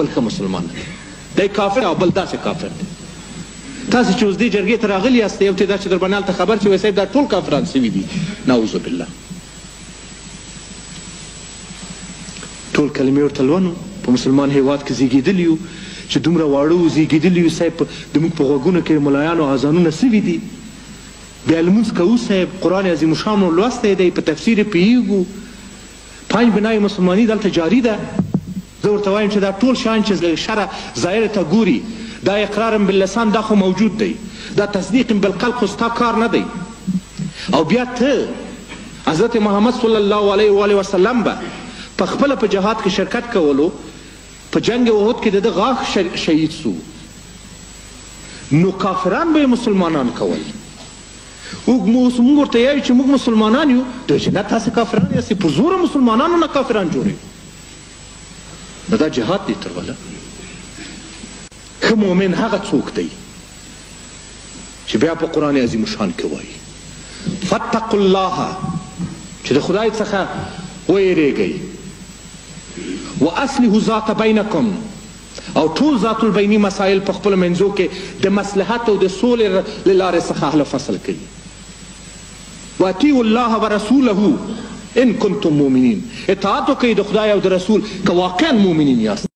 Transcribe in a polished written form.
بل ښه مسلمان نه دی، دی کافر او بل داسې کافر دی. تاسې چې اوس دې جرګې ته راغلي یاست یو ته دا چې در باندې هلته خبر چې وایي صاحب دا ټول کافران سوي دي، نعوذ بالله. ټول کلمې ورته لولو په مسلمان هیواد کې زیږېدلي یو چې دومره واړه زیږېدلي یو صاحب زموږ په غوږونو کې ملایانو اذانونه سوي دي، بیا لمونځ کوو صاحب، قرآن عظیم الشان مو لوستی دی، په تفسیر یې پوهېږو، 5 بنای مسلماني دلته جاري ده. زه ورته وایم چې دا ټول شیان چې شرع ظاهر ته ګوري دا اقرار باللسان دا خو موجود دی، دا تصدیق بالقلب خو ستا کار نه دی. او بیا ته حضرت محمد صلی الله علیه و وسلم به په خپله په جهاد کې شرکت کولو، په جنگ احد کې د ده غاښ شهید سو، نو کافران به مسلمانان کول. موږ ورته یایو چې موږ مسلمانان یو، دوی چې نه تاسې کافران یاستئ، په زوره مسلمانانو نه کافران جوړوي. نو دا جهاد دی تروله. ښه مؤمن هغه څوک دی چې بیا په قرآن عظیم الشان کې وایي فاتقوا الله، چې د خدای څخه ویریږئ، واصلحوا ذات بینکم، او ټول ذات البیني مسایل په خپلو منځو کې د مصلحت او د سولې له لارې څخه حل فصل کوي. واطیعوا الله ورسوله ان کنتم مؤمنین، اطاعت وکړئ د خدای او د رسول که واقعا مؤمنین یاست.